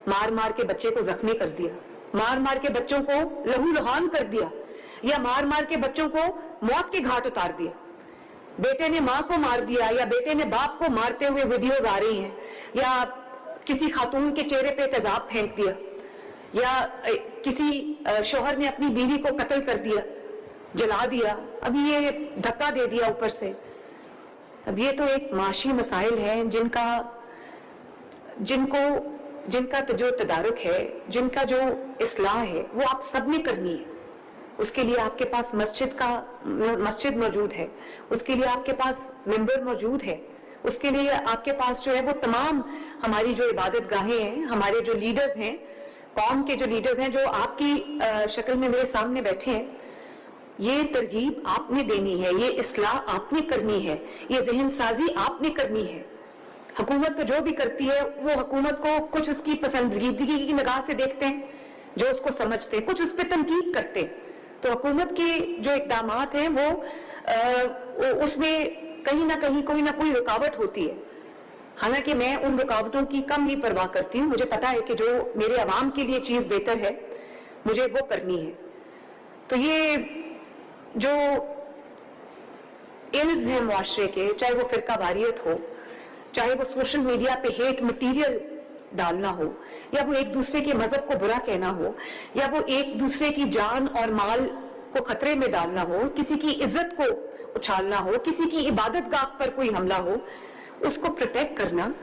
मार मार के बच्चे को जख्मी कर दिया, मार मार के बच्चों को लहूलुहान कर दिया, या मार मार के बच्चों को मौत के घाट उतार दिया। बेटे ने माँ को मार दिया या बेटे ने बाप को मारते हुए वीडियोज आ रही हैं, या किसी खातून के चेहरे पे तेजाब फेंक दिया, या किसी शौहर ने अपनी बीवी को कत्ल कर दिया, जला दिया, अभी ये धक्का दे दिया ऊपर से। अब ये तो एक माशी मसाइल हैं जिनका जो तदारुक है, जिनका जो इस्लाह है, वो आप सब ने करनी है। उसके लिए आपके पास मस्जिद मौजूद है, उसके लिए आपके पास मिंबर मौजूद है, उसके लिए आपके पास जो है वो तमाम हमारी जो इबादत गाहें हैं, हमारे जो लीडर्स हैं, कौम के जो लीडर्स हैं, जो आपकी शक्ल में मेरे सामने बैठे हैं, ये तरगीब आपने देनी है, ये इस्लाह आपने करनी है, ये ज़हन साजी आपने करनी है। हुकूमत तो जो भी करती है वो हुकूमत को कुछ उसकी पसंदीदगी की निगाह से देखते हैं, जो उसको समझते हैं, कुछ उस पर तनकीद करते हैं। तो हुकूमत के जो इक़दामात हैं वो उसमें कहीं ना कहीं कोई ना कोई रुकावट होती है। हालांकि मैं उन रुकावटों की कम ही परवाह करती हूँ। मुझे पता है कि जो मेरे अवाम के लिए चीज़ बेहतर है मुझे वो करनी है। तो ये जो इल्ज़ हैं मुआशरे के, चाहे वो फिरका वारियत हो, चाहे वो सोशल मीडिया पे हेट मटीरियल डालना हो, या वो एक दूसरे के मजहब को बुरा कहना हो, या वो एक दूसरे की जान और माल को खतरे में डालना हो, किसी की इज्जत को उछालना हो, किसी की इबादत गाह पर कोई हमला हो, उसको प्रोटेक्ट करना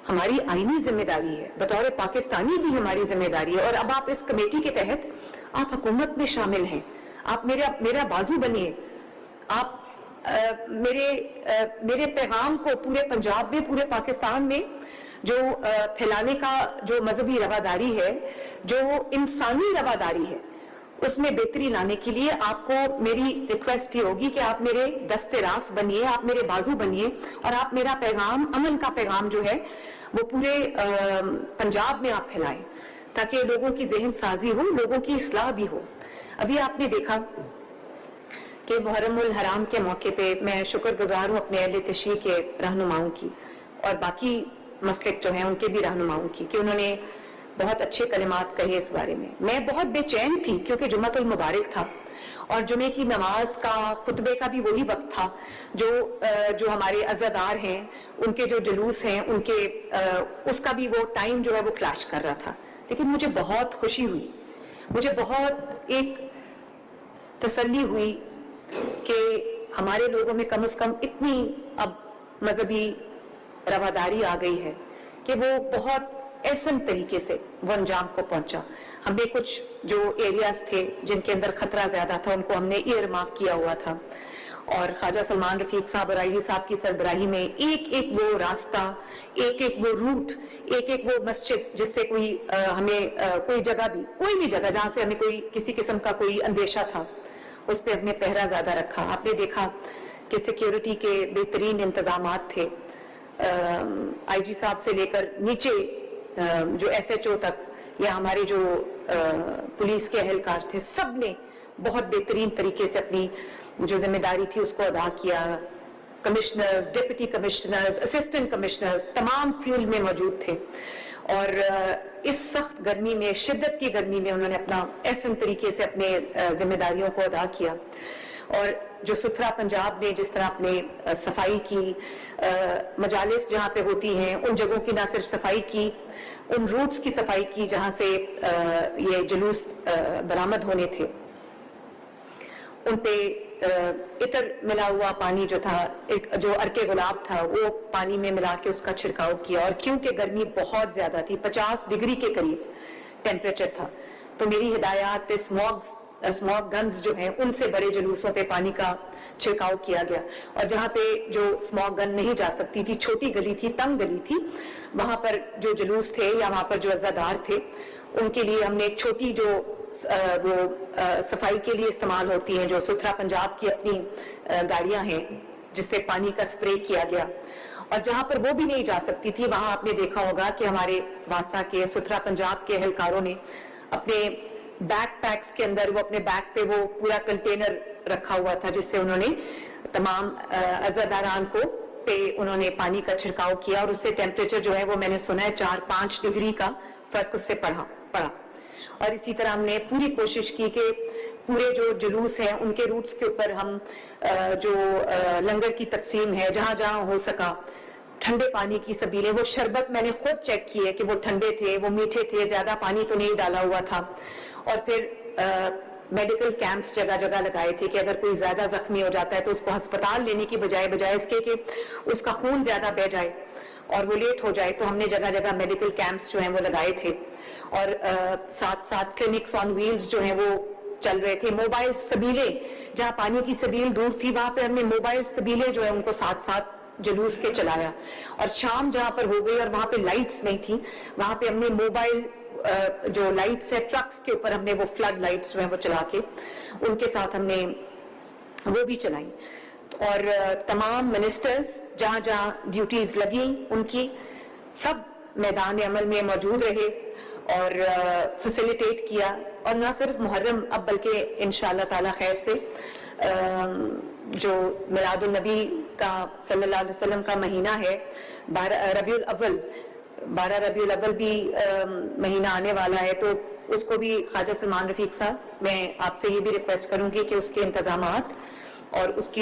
हमारी आईनी जिम्मेदारी है, बतौर पाकिस्तानी भी हमारी जिम्मेदारी है। और अब आप इस कमेटी के तहत आप हुकूमत में शामिल हैं, आप मेरा बाजू बनिए, आप मेरे पैगाम को पूरे पंजाब में, पूरे पाकिस्तान में जो फैलाने का जो मजहबी रवादारी है, जो इंसानी रवादारी है, उसमें बेहतरी लाने के लिए आपको मेरी रिक्वेस्ट ये होगी कि आप मेरे दस्ते रास्त बनिए, आप मेरे बाजू बनिए, और आप मेरा पैगाम, अमन का पैगाम जो है वो पूरे पंजाब में आप फैलाएं, ताकि लोगों की ज़हन साजी हो, लोगों की इस्लाह भी हो। अभी आपने देखा कि मुहर्रमुल हराम के मौके पे मैं शुक्रगुजार हूँ अपने अहले तशरीह के रहनुमाओं की, और बाकी मसलक जो हैं उनके भी रहनुमाओं की, कि उन्होंने बहुत अच्छे कलिमात कहे इस बारे में। मैं बहुत बेचैन थी क्योंकि जुम्मतुल मुबारक था, और जुमे की नमाज का, खुतबे का भी वही वक्त था जो हमारे अज़ादार हैं, उनके जो जुलूस हैं, उसका भी वो टाइम जो है वो क्लैश कर रहा था। लेकिन मुझे बहुत खुशी हुई, मुझे बहुत एक तसल्ली हुई कि हमारे लोगों में कम से कम इतनी अब मजहबी रवादारी आ गई है कि वो बहुत एहसन तरीके से वो अंजाम को पहुंचा। हमें कुछ जो एरियाज थे जिनके अंदर खतरा ज्यादा था उनको हमने ईयर मार्क किया हुआ था, और ख्वाजा सलमान रफीक साहब और आईजी साहब की सरबराही में एक एक वो रास्ता, एक एक वो रूट, एक एक वो मस्जिद जिससे कोई हमें कोई जगह भी, कोई भी जगह जहां से हमें कोई किसी किस्म का कोई अंदेशा था, उस पर हमने पहरा ज्यादा रखा। आपने देखा कि सिक्योरिटी के बेहतरीन इंतजामात थे, आईजी साहब से लेकर नीचे जो SHO तक, या हमारे जो पुलिस के अहलकार थे, सब ने बहुत बेहतरीन तरीके से अपनी जो जिम्मेदारी थी उसको अदा किया। Commissioners, deputy commissioners, assistant commissioners तमाम फील्ड में मौजूद थे, और इस सख्त गर्मी में, शिद्दत की गर्मी में उन्होंने अपना एहसन तरीके से अपने जिम्मेदारियों को अदा किया। और जो सुथरा पंजाब ने जिस तरह अपने सफाई की, मजालिस जहाँ पे होती हैं उन जगहों की ना सिर्फ सफाई की, उन रूट्स की सफाई की जहाँ से ये जुलूस बरामद होने थे, उन पे इतर मिला हुआ पानी जो था, जो अर्के गुलाब था, वो पानी में मिला के उसका छिड़काव किया। और क्योंकि गर्मी बहुत ज्यादा थी, 50 डिग्री के करीब टेम्परेचर था, तो मेरी हिदायत पे स्मॉग गन्स जो हैं उनसे बड़े जुलूसों पे पानी का छिड़काव किया गया। और जहाँ पे जो स्मॉग गन नहीं जा सकती थी, छोटी गली थी, तंग गली थी, वहां पर जो जुलूस थे या वहां पर जो अज़ादार थे उनके लिए हमने एक छोटी जो सफाई के लिए इस्तेमाल होती हैं, जो सुथरा पंजाब की अपनी गाड़ियां हैं जिससे पानी का स्प्रे किया गया। और जहां पर वो भी नहीं जा सकती थी वहां आपने देखा होगा कि हमारे वासा के, सुथरा पंजाब के एहलकारों ने अपने बैक पैक्स के अंदर वो अपने बैग पे वो पूरा कंटेनर रखा हुआ था, जिससे उन्होंने तमाम अज़ादारान को पे उन्होंने पानी का छिड़काव किया, और उससे टेम्परेचर जो है वो मैंने सुना है 4-5 डिग्री का فرق اس سے پڑا. اور اسی طرح ہم نے پوری کوشش کی کہ پورے جو جلوس ہیں ان کے روٹس کے اوپر ہم جو لنگر کی تقسیم ہے جہاں جہاں ہو سکا ٹھنڈے پانی کی سبیلیں, وہ شربت میں نے خود چیک کیے کہ وہ ٹھنڈے تھے, وہ میٹھے تھے, زیادہ پانی تو نہیں ڈالا ہوا تھا. اور پھر میڈیکل کیمپس جگہ جگہ لگائے تھے کہ اگر کوئی زیادہ زخمی ہو جاتا ہے تو اس کو ہسپتال لینے کی بجائے اس کے کہ اس کا خون زیادہ بہہ جائے اور وہ لیٹ ہو جائے, تو ہم نے جگہ جگہ میڈیکل کیمپس جو ہیں وہ لگائے تھے. اور ساتھ ساتھ کلینکس آن ویلز جو ہیں وہ چل رہے تھے. موبائل سبیلیں, جہاں پانی کی سبیل دور تھی وہاں پہ ہم نے موبائل سبیلیں جو ہیں ان کو ساتھ ساتھ جلوس کے چلایا. اور شام جہاں پر ہو گئی اور وہاں پہ لائٹس نہیں تھی, وہاں پہ ہم نے موبائل جو لائٹس ہے ٹرکس کے اوپر ہم نے وہ فلڈ لائٹس جو ہیں وہ چلا کے ان کے ساتھ ہم نے وہ بھی چلائی. اور تمام منسٹرز جہاں جہاں ڈیوٹیز لگی ان کی سب میدان عمل میں موجود رہے اور فیسیلیٹیٹ کیا. اور نہ صرف محرم اب بلکہ انشاءاللہ تعالی خیر سے جو میلاد النبی کا صلی اللہ علیہ وسلم کا مہینہ ہے 12 ربیع الاول بھی مہینہ آنے والا ہے, تو اس کو بھی خواجہ سلمان رفیق صاحب میں آپ سے یہ بھی ریکویسٹ کروں گی کہ اس کے انتظامات اور اس کی